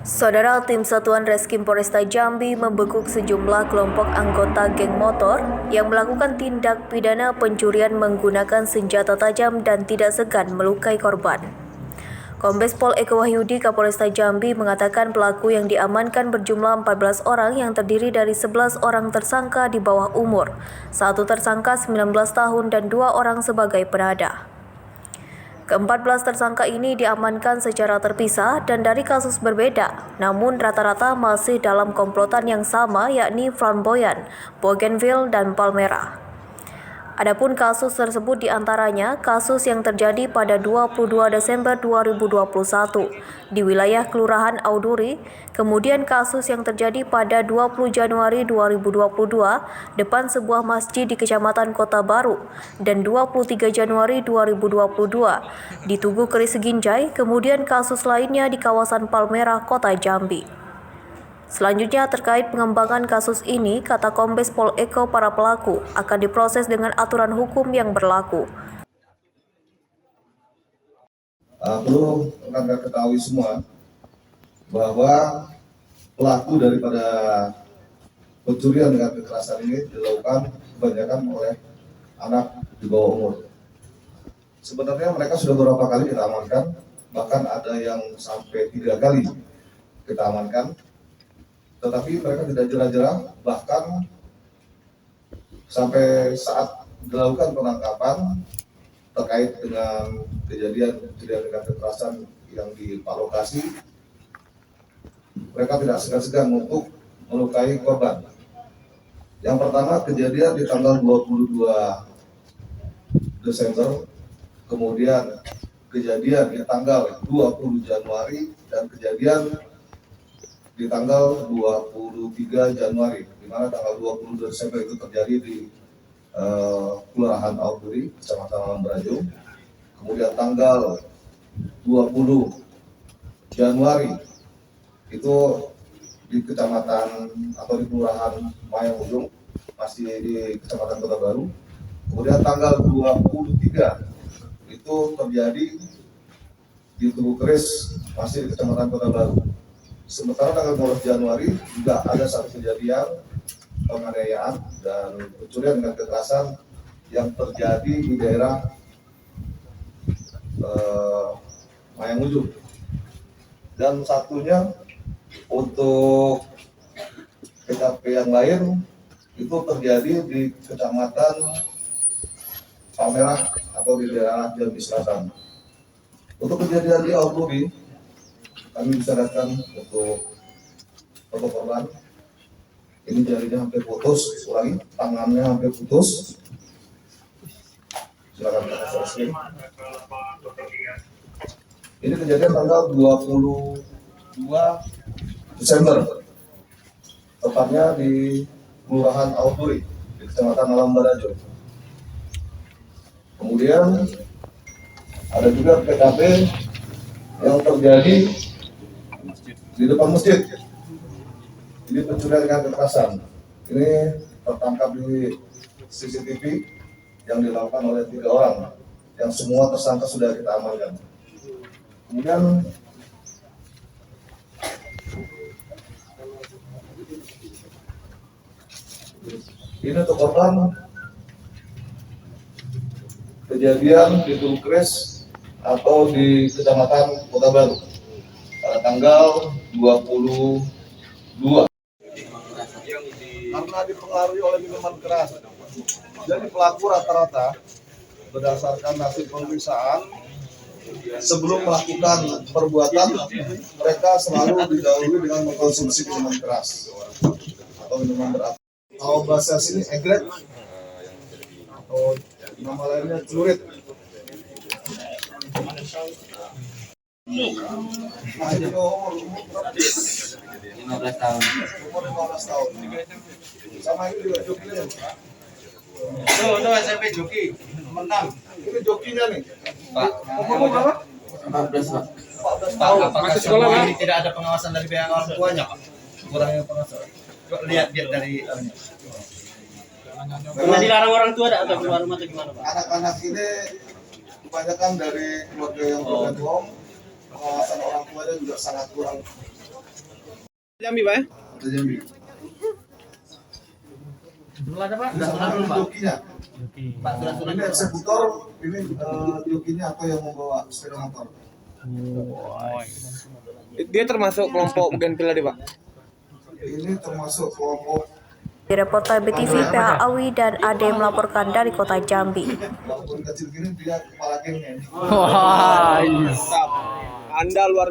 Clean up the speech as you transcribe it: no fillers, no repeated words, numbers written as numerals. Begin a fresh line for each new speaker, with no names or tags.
Saudara, tim Satuan Reskrim Polresta Jambi membekuk sejumlah kelompok anggota geng motor yang melakukan tindak pidana pencurian menggunakan senjata tajam dan tidak segan melukai korban. Kombes Pol Eko Wahyudi, Kapolresta Jambi, mengatakan pelaku yang diamankan berjumlah 14 orang yang terdiri dari 11 orang tersangka di bawah umur, 1 tersangka 19 tahun dan 2 orang sebagai penadah. Ke-14 tersangka ini diamankan secara terpisah dan dari kasus berbeda, namun rata-rata masih dalam komplotan yang sama, yakni Flamboyan, Bougainville, dan Palmera. Adapun kasus tersebut diantaranya kasus yang terjadi pada 22 Desember 2021 di wilayah Kelurahan Auduri, kemudian kasus yang terjadi pada 20 Januari 2022 depan sebuah masjid di Kecamatan Kota Baru, dan 23 Januari 2022 di Tugu Keris Ginjai, kemudian kasus lainnya di kawasan Palmera, Kota Jambi. Selanjutnya, terkait pengembangan kasus ini, kata Kombes Pol Eko, para pelaku akan diproses dengan aturan hukum yang berlaku.
Perlu rekan-rekan ketahui semua bahwa pelaku daripada pencurian dengan kekerasan ini dilakukan kebanyakan oleh anak di bawah umur. Sebenarnya mereka sudah beberapa kali kita amankan, bahkan ada yang sampai 3 kali kita amankan. Tetapi mereka tidak jerah-jerah, bahkan sampai saat dilakukan penangkapan terkait dengan kejadian dengan kekerasan yang di lokasi, mereka tidak segan-segan untuk melukai korban. Yang pertama kejadian di tanggal 22 Desember, kemudian kejadian di tanggal 20 Januari, dan kejadian di tanggal 23 Januari, di mana tanggal 20 Desember itu terjadi di Kelurahan Auduri, Kecamatan Lambrajo. Kemudian tanggal 20 Januari itu di Kecamatan atau di Kelurahan Mayang Ujung, masih di Kecamatan Kota Baru. Kemudian tanggal 23 itu terjadi di Tugu Keris, masih di Kecamatan Kota Baru. Sementara tanggal 12 Januari juga ada satu kejadian penganiayaan dan pencurian dengan kekerasan yang terjadi di daerah Mayang Ujung. Dan satunya untuk TKP yang lain itu terjadi di Kecamatan Palmera atau di daerah Jambi Selatan. Untuk kejadian di Auduri, kami bisa datang untuk foto korban. Ini jarinya hampir putus, ulangi, tangannya hampir putus. Silakan kita selesai. Ini kejadian tanggal 22 Desember, tepatnya di Kelurahan Auduri, di Kecamatan Lambrajo. Kemudian ada juga PKP yang terjadi di depan masjid. Ini pencurian dengan kekerasan. Ini tertangkap di CCTV yang dilakukan oleh 3 orang, yang semua tersangka sudah kita amankan. Kemudian ini untuk korban kejadian di Tugu Keris atau di Kecamatan Kota Baru pada tanggal 22. Karena dipengaruhi oleh minuman keras, jadi pelaku rata-rata berdasarkan hasil pemeriksaan sebelum melakukan perbuatan, mereka selalu didahului dengan mengkonsumsi minuman keras atau minuman berat. Kalau bahasa sini egret atau nama lainnya celurit. Nah, ini umur
15 tahun.
Umur 15 tahun. Sama ini juga jokinya.
Tuh SMP joki, menang.
Ini jokinya nih.
Pak,
Umur berapa?
14 Pak.
14 tahun.
Apakah sekolah ini tidak ada pengawasan dari pihak orang tuanya Pak? Kurangnya pengawasan. Lihat dari
Pernah dilarang orang tua atau keluar rumah atau gimana Pak?
Anak-anak ini kebanyakan dari keluarga yang bergabung, pengawasan orang tuanya juga sangat kurang.
Jambi, Pak ya?
Ada Jambi.
Dulu ada Pak?
Ini jokinya.
Pak, surat-surat
Ini eksekutor, ini jokinya atau yang membawa sepeda motor.
Dia termasuk kelompok Gen Pil tadi, Pak?
Ini termasuk kelompok
Reporter BTV PH Awi dan Ade melaporkan dari kota Jambi.
walaupun kecil gini dia kepala gengnya.
Wah, Anda luar